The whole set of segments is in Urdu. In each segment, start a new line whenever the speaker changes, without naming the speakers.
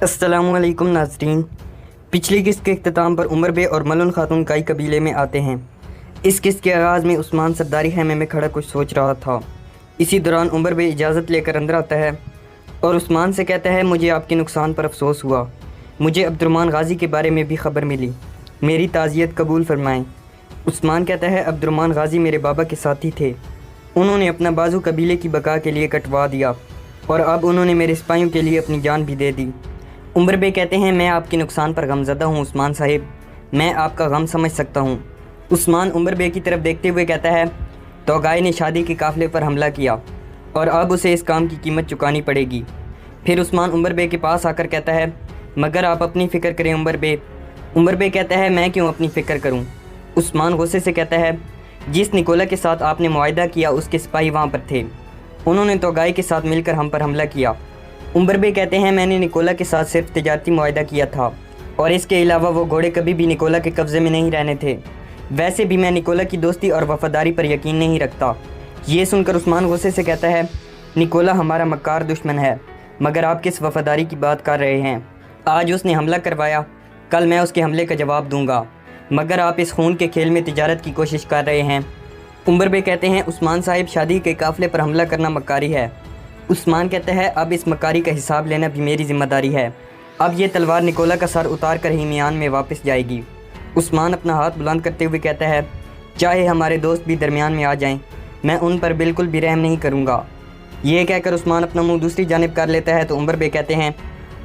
السلام علیکم ناظرین۔ پچھلی قسط کے اختتام پر عمر بے اور ملن خاتون کائی قبیلے میں آتے ہیں۔ اس قسط کے آغاز میں عثمان سرداری خیمے میں کھڑا کچھ سوچ رہا تھا۔ اسی دوران عمر بے اجازت لے کر اندر آتا ہے اور عثمان سے کہتا ہے، مجھے آپ کے نقصان پر افسوس ہوا۔ مجھے عبد الرحمن غازی کے بارے میں بھی خبر ملی، میری تعزیت قبول فرمائیں۔ عثمان کہتا ہے، عبد الرحمن غازی میرے بابا کے ساتھی تھے، انہوں نے اپنا بازو قبیلے کی بقا کے لیے کٹوا دیا اور اب انہوں نے میرے سپاہیوں کے لیے اپنی جان بھی دے دی۔ عمر بے کہتے ہیں، میں آپ کے نقصان پر غمزدہ ہوں عثمان صاحب، میں آپ کا غم سمجھ سکتا ہوں۔ عثمان عمر بے کی طرف دیکھتے ہوئے کہتا ہے، توغائے نے شادی کے قافلے پر حملہ کیا اور اب اسے اس کام کی قیمت چکانی پڑے گی۔ پھر عثمان عمر بے کے پاس آ کر کہتا ہے، مگر آپ اپنی فکر کریں عمر بے۔ عمر بے کہتا ہے، میں کیوں اپنی فکر کروں؟ عثمان غصے سے کہتا ہے، جس نکولا کے ساتھ آپ نے معاہدہ کیا اس کے سپاہی وہاں پر تھے، انہوں نے توغائے کے ساتھ مل کر ہم پر حملہ کیا۔ عمر بے کہتے ہیں، میں نے نکولا کے ساتھ صرف تجارتی معاہدہ کیا تھا اور اس کے علاوہ وہ گھوڑے کبھی بھی نکولا کے قبضے میں نہیں رہنے تھے۔ ویسے بھی میں نکولا کی دوستی اور وفاداری پر یقین نہیں رکھتا۔ یہ سن کر عثمان غصے سے کہتا ہے، نکولا ہمارا مکار دشمن ہے، مگر آپ کس وفاداری کی بات کر رہے ہیں؟ آج اس نے حملہ کروایا، کل میں اس کے حملے کا جواب دوں گا، مگر آپ اس خون کے کھیل میں تجارت کی کوشش کر رہے ہیں۔ عمر بے کہتے ہیں، عثمان صاحب شادی کے قافلے پر حملہ کرنا مکاری ہے۔ عثمان کہتا ہے، اب اس مکاری کا حساب لینا بھی میری ذمہ داری ہے۔ اب یہ تلوار نکولا کا سر اتار کر ہی میان میں واپس جائے گی۔ عثمان اپنا ہاتھ بلند کرتے ہوئے کہتا ہے، چاہے ہمارے دوست بھی درمیان میں آ جائیں، میں ان پر بالکل بھی رحم نہیں کروں گا۔ یہ کہہ کر عثمان اپنا منہ دوسری جانب کر لیتا ہے تو عمر بے کہتے ہیں،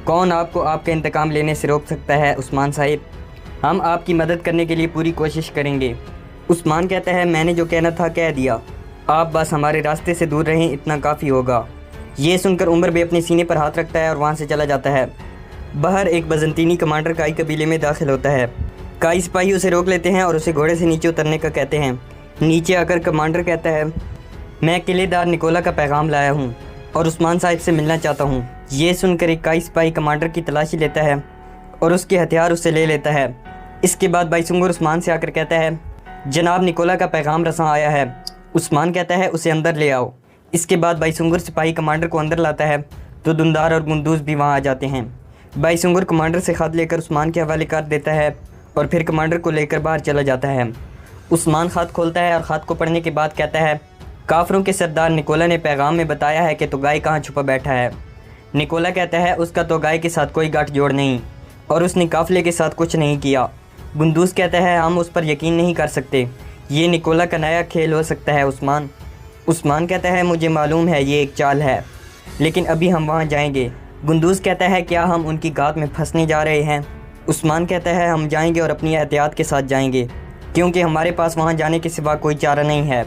کون آپ کو آپ کا انتقام لینے سے روک سکتا ہے عثمان صاحب؟ ہم آپ کی مدد کرنے کے لیے پوری کوشش کریں گے۔ عثمان کہتا ہے، میں نے جو کہنا تھا کہہ دیا، آپ بس ہمارے راستے سے دور رہیں، اتنا کافی ہوگا۔ یہ سن کر عمر بے اپنے سینے پر ہاتھ رکھتا ہے اور وہاں سے چلا جاتا ہے۔ باہر ایک بزنطینی کمانڈر کائی قبیلے میں داخل ہوتا ہے۔ کائی سپاہی اسے روک لیتے ہیں اور اسے گھوڑے سے نیچے اترنے کا کہتے ہیں۔ نیچے آ کر کمانڈر کہتا ہے، میں قلعے دار نکولا کا پیغام لایا ہوں اور عثمان صاحب سے ملنا چاہتا ہوں۔ یہ سن کر ایک کائی سپاہی کمانڈر کی تلاشی لیتا ہے اور اس کے ہتھیار اس سے لے لیتا ہے۔ اس کے بعد بائی سنگر عثمان سے آ کر کہتا ہے، جناب نکولا کا پیغام رساں آیا ہے۔ عثمان کہتا ہے، اسے اندر لے آؤ۔ اس کے بعد بائی سنگر سپاہی کمانڈر کو اندر لاتا ہے تو دندار اور گندوز بھی وہاں آ جاتے ہیں۔ بائی سنگر کمانڈر سے خط لے کر عثمان کے حوالے کر دیتا ہے اور پھر کمانڈر کو لے کر باہر چلا جاتا ہے۔ عثمان خط کھولتا ہے اور خط کو پڑھنے کے بعد کہتا ہے، کافروں کے سردار نکولا نے پیغام میں بتایا ہے کہ توغائے کہاں چھپا بیٹھا ہے۔ نکولا کہتا ہے، اس کا توغائے کے ساتھ کوئی گٹھ جوڑ نہیں اور اس نے قافلے کے ساتھ کچھ نہیں کیا۔ گندوز کہتا ہے، ہم اس پر یقین نہیں کر سکتے، یہ نکولا کا نیا کھیل ہو سکتا ہے عثمان۔ عثمان کہتا ہے، مجھے معلوم ہے یہ ایک چال ہے، لیکن ابھی ہم وہاں جائیں گے۔ گندوز کہتا ہے، کیا ہم ان کی گات میں پھنسنے جا رہے ہیں؟ عثمان کہتا ہے، ہم جائیں گے اور اپنی احتیاط کے ساتھ جائیں گے، کیونکہ ہمارے پاس وہاں جانے کے سوا کوئی چارہ نہیں ہے۔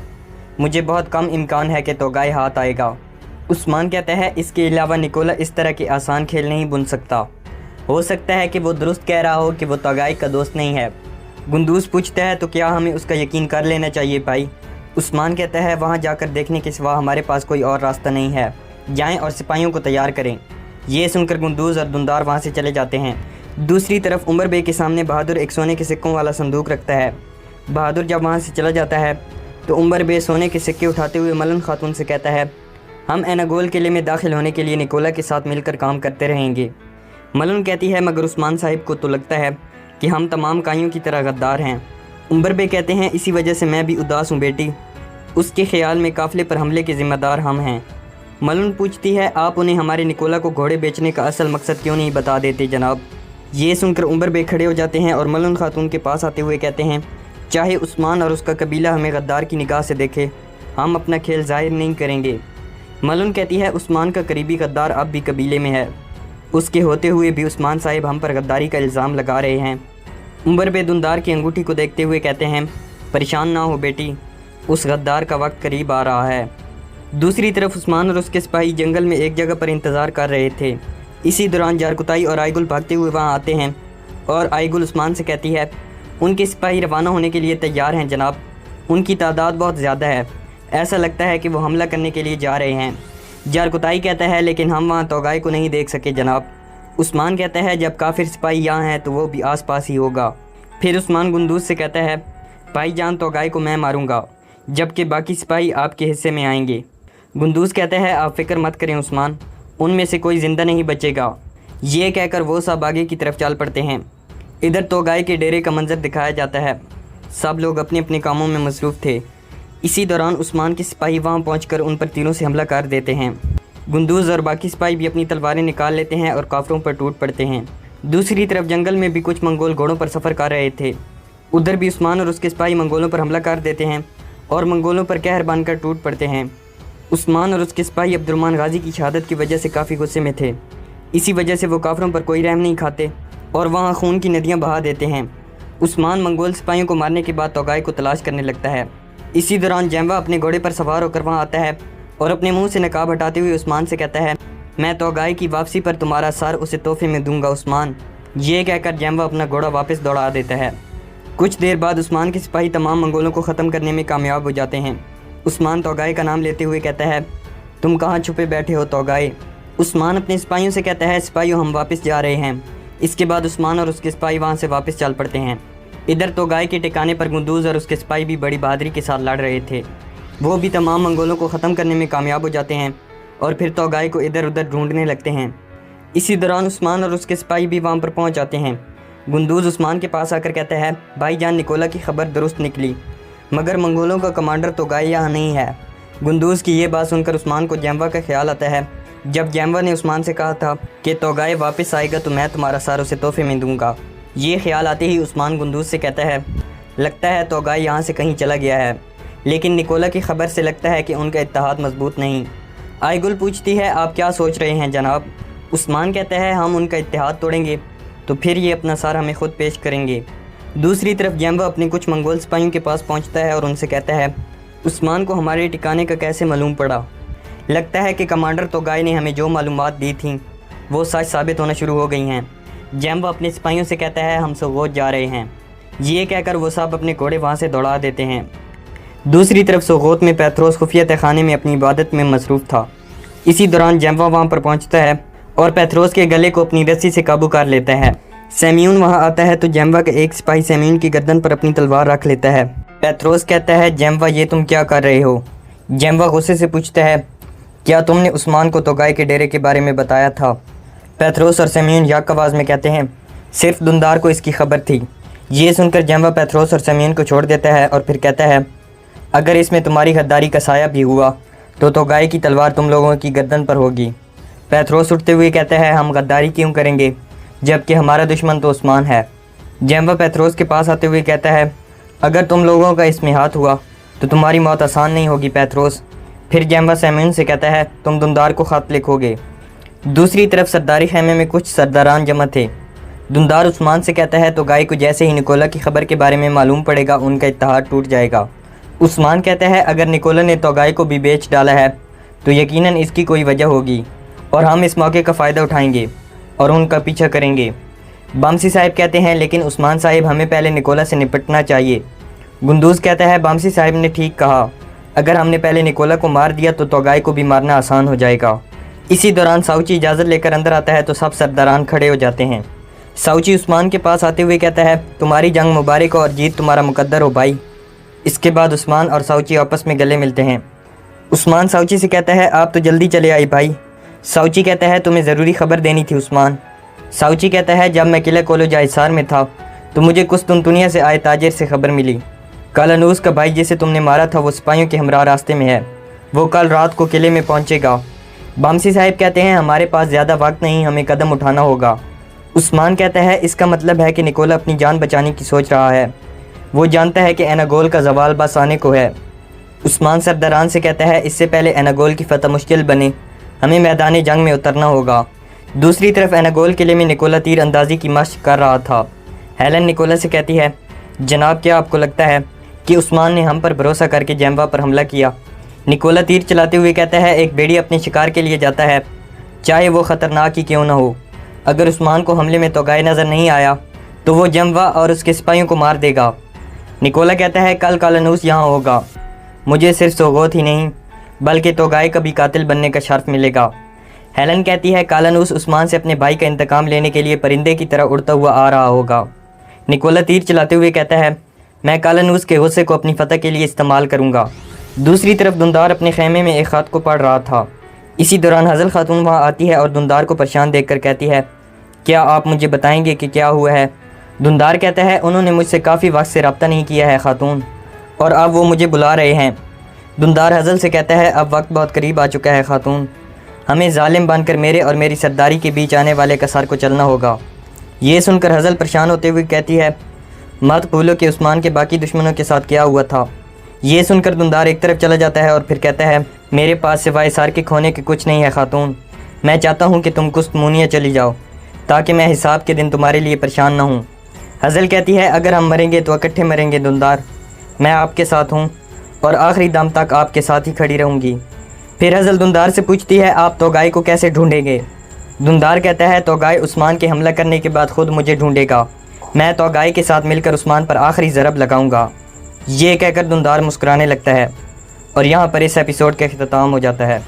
مجھے بہت کم امکان ہے کہ توغائے ہاتھ آئے گا۔ عثمان کہتا ہے، اس کے علاوہ نکولا اس طرح کے آسان کھیل نہیں بن سکتا، ہو سکتا ہے کہ وہ درست کہہ رہا ہو کہ وہ توغائے کا دوست نہیں ہے۔ گندوز پوچھتا ہے، تو کیا ہمیں اس کا یقین کر لینا چاہیے بھائی؟ عثمان کہتا ہے، وہاں جا کر دیکھنے کے سوا ہمارے پاس کوئی اور راستہ نہیں ہے، جائیں اور سپاہیوں کو تیار کریں۔ یہ سن کر گندوز اور دندار وہاں سے چلے جاتے ہیں۔ دوسری طرف عمر بے کے سامنے بہادر ایک سونے کے سکوں والا صندوق رکھتا ہے۔ بہادر جب وہاں سے چلا جاتا ہے تو عمر بے سونے کے سکے اٹھاتے ہوئے ملن خاتون سے کہتا ہے، ہم ایناگول قلعے میں داخل ہونے کے لیے نکولا کے ساتھ مل کر کام کرتے رہیں گے۔ ملن کہتی ہے، مگر عثمان صاحب کو تو لگتا ہے کہ ہم تمام کائیوں کی طرح غدار ہیں۔ عمر بے کہتے ہیں، اسی وجہ سے میں بھی اداس ہوں بیٹی، اس کے خیال میں قافلے پر حملے کے ذمہ دار ہم ہیں۔ ملن پوچھتی ہے، آپ انہیں ہمارے نکولا کو گھوڑے بیچنے کا اصل مقصد کیوں نہیں بتا دیتے جناب؟ یہ سن کر عمر بے کھڑے ہو جاتے ہیں اور ملن خاتون کے پاس آتے ہوئے کہتے ہیں، چاہے عثمان اور اس کا قبیلہ ہمیں غدار کی نگاہ سے دیکھے، ہم اپنا کھیل ظاہر نہیں کریں گے۔ ملن کہتی ہے، عثمان کا قریبی غدار اب بھی قبیلے میں ہے، اس کے ہوتے ہوئے بھی عثمان صاحب ہم پر غداری کا الزام لگا رہے ہیں۔ عمر بے دندار کی انگوٹھی کو دیکھتے ہوئے کہتے ہیں، پریشان نہ ہو بیٹی، اس غدار کا وقت قریب آ رہا ہے۔ دوسری طرف عثمان اور اس کے سپاہی جنگل میں ایک جگہ پر انتظار کر رہے تھے۔ اسی دوران جارکتائی اور آئی گل بھاگتے ہوئے وہاں آتے ہیں اور آئی گل عثمان سے کہتی ہے، ان کے سپاہی روانہ ہونے کے لیے تیار ہیں جناب، ان کی تعداد بہت زیادہ ہے، ایسا لگتا ہے کہ وہ حملہ کرنے کے لیے جا رہے ہیں۔ جارکتائی کہتا ہے، لیکن ہم وہاں توغائے کو نہیں دیکھ سکے جناب۔ عثمان کہتا ہے، جب کافر سپاہی یہاں ہیں تو وہ بھی آس پاس ہی ہوگا۔ پھر عثمان گندوز سے کہتا ہے، بھائی جان توغائے کو میں ماروں گا، جبکہ باقی سپاہی آپ کے حصے میں آئیں گے۔ گندوز کہتا ہے، آپ فکر مت کریں عثمان، ان میں سے کوئی زندہ نہیں بچے گا۔ یہ کہہ کر وہ سب آگے کی طرف چل پڑتے ہیں۔ ادھر توغائے کے ڈیرے کا منظر دکھایا جاتا ہے۔ سب لوگ اپنے اپنے کاموں میں مصروف تھے۔ اسی دوران عثمان کے سپاہی وہاں پہنچ کر ان پر تیروں سے حملہ کر دیتے ہیں۔ گندوز اور باقی سپاہی بھی اپنی تلواریں نکال لیتے ہیں اور کافروں پر ٹوٹ پڑتے ہیں۔ دوسری طرف جنگل میں بھی کچھ منگول گھوڑوں پر سفر کر رہے تھے۔ ادھر بھی عثمان اور اس کے سپاہی منگولوں پر حملہ کر دیتے ہیں اور منگولوں پر قہر بن کر ٹوٹ پڑتے ہیں۔ عثمان اور اس کے سپاہی عبد الرحمن غازی کی شہادت کی وجہ سے کافی غصے میں تھے۔ اسی وجہ سے وہ کافروں پر کوئی رحم نہیں کھاتے اور وہاں خون کی ندیاں بہا دیتے ہیں۔ عثمان منگول سپاہیوں کو مارنے کے بعد توغائے کو تلاش کرنے لگتا ہے۔ اسی دوران جیموا اپنے گھوڑے پر سوار ہو کر وہاں آتا ہے اور اپنے منہ سے نقاب ہٹاتے ہوئے عثمان سے کہتا ہے، میں توغائے کی واپسی پر تمہارا سر اسے تحفے میں دوں گا عثمان۔ یہ کہہ کر جیموا اپنا گھوڑا واپس دوڑا دیتا ہے۔ کچھ دیر بعد عثمان کے سپاہی تمام منگولوں کو ختم کرنے میں کامیاب ہو جاتے ہیں۔ عثمان توغائے کا نام لیتے ہوئے کہتا ہے، تم کہاں چھپے بیٹھے ہو توغائے؟ عثمان اپنے سپاہیوں سے کہتا ہے، سپاہیوں ہم واپس جا رہے ہیں۔ اس کے بعد عثمان اور اس کے سپاہی وہاں سے واپس چل پڑتے ہیں۔ ادھر توغائے کے ٹھکانے پر گندوز اور اس کے سپاہی بھی بڑی بہادری کے ساتھ لڑ رہے تھے۔ وہ بھی تمام منگولوں کو ختم کرنے میں کامیاب ہو جاتے ہیں اور پھر توغائے کو ادھر ادھر ڈھونڈنے لگتے ہیں۔ اسی دوران عثمان اور اس کے سپاہی بھی وہاں پر پہنچ جاتے ہیں۔ گندوز عثمان کے پاس آ کر کہتا ہے، بھائی جان نکولا کی خبر درست نکلی، مگر منگولوں کا کمانڈر توغائے یہاں نہیں ہے۔ گندوز کی یہ بات سن کر عثمان کو جیموا کا خیال آتا ہے۔ جب جیموا نے عثمان سے کہا تھا کہ توغائے واپس آئے گا تو میں تمہارا سر اسے تحفے میں دوں گا، یہ خیال آتے ہی عثمان گندوز سے کہتا ہے، لگتا ہے توغائے یہاں سے کہیں چلا گیا ہے، لیکن نکولا کی خبر سے لگتا ہے کہ ان کا اتحاد مضبوط نہیں۔ آئی گل پوچھتی ہے، آپ کیا سوچ رہے ہیں جناب؟ عثمان کہتا ہے، ہم ان کا اتحاد توڑیں گے تو پھر یہ اپنا سر ہمیں خود پیش کریں گے۔ دوسری طرف جیموا اپنے کچھ منگول سپاہیوں کے پاس پہنچتا ہے اور ان سے کہتا ہے، عثمان کو ہمارے ٹھکانے کا کیسے معلوم پڑا؟ لگتا ہے کہ کمانڈر توغائے نے ہمیں جو معلومات دی تھیں وہ سچ ثابت ہونا شروع ہو گئی ہیں۔ جیموا اپنے سپاہیوں سے کہتا ہے، ہم سوغوت جا رہے ہیں۔ یہ کہہ کر وہ سب اپنے گھوڑے وہاں سے دوڑا دیتے ہیں۔ دوسری طرف سوغوت میں پیتروس خفیہ تہخانے میں اپنی عبادت میں مصروف تھا۔ اسی دوران جیموا وہاں پر پہنچتا ہے اور پیتروس کے گلے کو اپنی رسی سے قابو کر لیتا ہے۔ سیمیون وہاں آتا ہے تو جیموا کا ایک سپاہی سیمیون کی گردن پر اپنی تلوار رکھ لیتا ہے۔ پیتروس کہتا ہے، جیموا یہ تم کیا کر رہے ہو؟ جیموا غصے سے پوچھتا ہے، کیا تم نے عثمان کو توغائے کے ڈیرے کے بارے میں بتایا تھا؟ پیتروس اور سیمیون یک آواز میں کہتے ہیں، صرف دندار کو اس کی خبر تھی۔ یہ سن کر جیموا پیتروس اور سیمیون کو چھوڑ دیتا ہے اور پھر کہتا ہے، اگر اس میں تمہاری غداری کا سایہ بھی ہوا تو توغائے کی تلوار تم لوگوں کی گردن پر ہوگی۔ پیتروس اٹھتے ہوئے کہتا ہے، ہم غداری کیوں کریں گے جبکہ ہمارا دشمن تو عثمان ہے؟ جیموا پیتروس کے پاس آتے ہوئے کہتا ہے، اگر تم لوگوں کا اس میں ہاتھ ہوا تو تمہاری موت آسان نہیں ہوگی پیتروس۔ پھر جیموا سیمیون سے کہتا ہے، تم دندار کو خط لکھو گے۔ دوسری طرف سرداری خیمے میں کچھ سرداران جمع تھے۔ دندار عثمان سے کہتا ہے، توغائے کو جیسے ہی نکولا کی خبر کے بارے میں معلوم پڑے گا ان کا اتحاد ٹوٹ جائے گا۔ عثمان کہتا ہے، اگر نکولا نے توغائے کو بھی بیچ ڈالا ہے تو یقیناً اس کی کوئی وجہ ہوگی اور ہم اس موقع کا فائدہ اٹھائیں گے اور ان کا پیچھا کریں گے۔ بامسی صاحب کہتے ہیں، لیکن عثمان صاحب ہمیں پہلے نکولا سے نپٹنا چاہیے۔ گندوز کہتا ہے، بامسی صاحب نے ٹھیک کہا، اگر ہم نے پہلے نکولا کو مار دیا تو توغائے کو بھی مارنا آسان ہو جائے گا۔ اسی دوران ساؤچی اجازت لے کر اندر آتا ہے تو سب سرداران کھڑے ہو جاتے ہیں۔ ساؤچی عثمان کے پاس آتے ہوئے کہتا ہے، تمہاری جنگ مبارک ہو اور جیت تمہارا مقدر ہو بھائی۔ اس کے بعد عثمان اور ساؤچی آپس میں گلے ملتے ہیں۔ عثمان ساؤچی سے کہتا ہے، آپ تو جلدی چلے آئی بھائی۔ ساؤچی کہتا ہے، تمہیں ضروری خبر دینی تھی عثمان۔ ساؤچی کہتا ہے، جب میں قلعہ کولوجا حصار میں تھا تو مجھے قسطنطنیہ سے آئے تاجر سے خبر ملی، کالانوس کا بھائی جسے تم نے مارا تھا وہ سپاہیوں کے ہمراہ راستے میں ہے، وہ کل رات کو قلعے میں پہنچے گا۔ بامسی صاحب کہتے ہیں، ہمارے پاس زیادہ وقت نہیں، ہمیں قدم اٹھانا ہوگا۔ عثمان کہتا ہے، اس کا مطلب ہے کہ نکولا اپنی جان بچانے کی سوچ رہا ہے، وہ جانتا ہے کہ ایناگول کا زوال بس آنے کو ہے۔ عثمان سرداران سے کہتا ہے، اس سے پہلے ایناگول کی فتح مشکل بنے ہمیں میدان جنگ میں اترنا ہوگا۔ دوسری طرف ایناگول قلعے میں نکولا تیر اندازی کی مشق کر رہا تھا۔ ہیلن نکولا سے کہتی ہے، جناب کیا آپ کو لگتا ہے کہ عثمان نے ہم پر بھروسہ کر کے جیموا پر حملہ کیا؟ نکولا تیر چلاتے ہوئے کہتا ہے، ایک بیڑی اپنے شکار کے لیے جاتا ہے چاہے وہ خطرناک ہی کیوں نہ ہو۔ اگر عثمان کو حملے میں توغائے نظر نہیں آیا تو وہ جیموا اور اس کے سپاہیوں کو مار دے گا۔ نکولا کہتا ہے، کل کالانوس یہاں ہوگا، مجھے صرف سوغوت ہی نہیں بلکہ توغائے کا بھی قاتل بننے کا شرف ملے گا۔ ہیلن کہتی ہے، کالانوس عثمان سے اپنے بھائی کا انتقام لینے کے لیے پرندے کی طرح اڑتا ہوا آ رہا ہوگا۔ نکولا تیر چلاتے ہوئے کہتا ہے، میں کالانوس کے غصے کو اپنی فتح کے لیے استعمال کروں گا۔ دوسری طرف دندار اپنے خیمے میں ایک خط کو پڑھ رہا تھا۔ اسی دوران حضل خاتون وہاں آتی ہے اور دندار کو پریشان دیکھ کر کہتی ہے، کیا آپ مجھے بتائیں گے کہ کیا ہوا ہے؟ دھندار کہتا ہے انہوں نے مجھ سے کافی وقت سے رابطہ نہیں کیا ہے خاتون، اور اب وہ مجھے بلا رہے ہیں۔ دھندار حزل سے کہتا ہے اب وقت بہت قریب آ چکا ہے خاتون، ہمیں ظالم بن کر میرے اور میری سرداری کے بیچ آنے والے کسار کو چلنا ہوگا۔ یہ سن کر حزل پریشان ہوتے ہوئے کہتی ہے مت بھولو کہ عثمان کے باقی دشمنوں کے ساتھ کیا ہوا تھا۔ یہ سن کر دھندار ایک طرف چلا جاتا ہے اور پھر کہتا ہے میرے پاس سوائے سار کے کھونے کے کچھ نہیں ہے خاتون، میں چاہتا ہوں کہ تم کست مونیا چلی جاؤ تاکہ میں حساب کے دن تمہارے لیے پریشان نہ ہوں۔ حزل کہتی ہے اگر ہم مریں گے تو اکٹھے مریں گے دھندار، میں آپ کے ساتھ ہوں اور آخری دم تک آپ کے ساتھ ہی کھڑی رہوں گی۔ پھر حزل دھندار سے پوچھتی ہے آپ توگائے کو کیسے ڈھونڈیں گے؟ دھندار کہتا ہے توگائے عثمان کے حملہ کرنے کے بعد خود مجھے ڈھونڈے گا، میں توگائے کے ساتھ مل کر عثمان پر آخری ضرب لگاؤں گا۔ یہ کہہ کر دھندار مسکرانے لگتا ہے اور یہاں پر اس ایپیسوڈ کا اختتام ہو جاتا ہے۔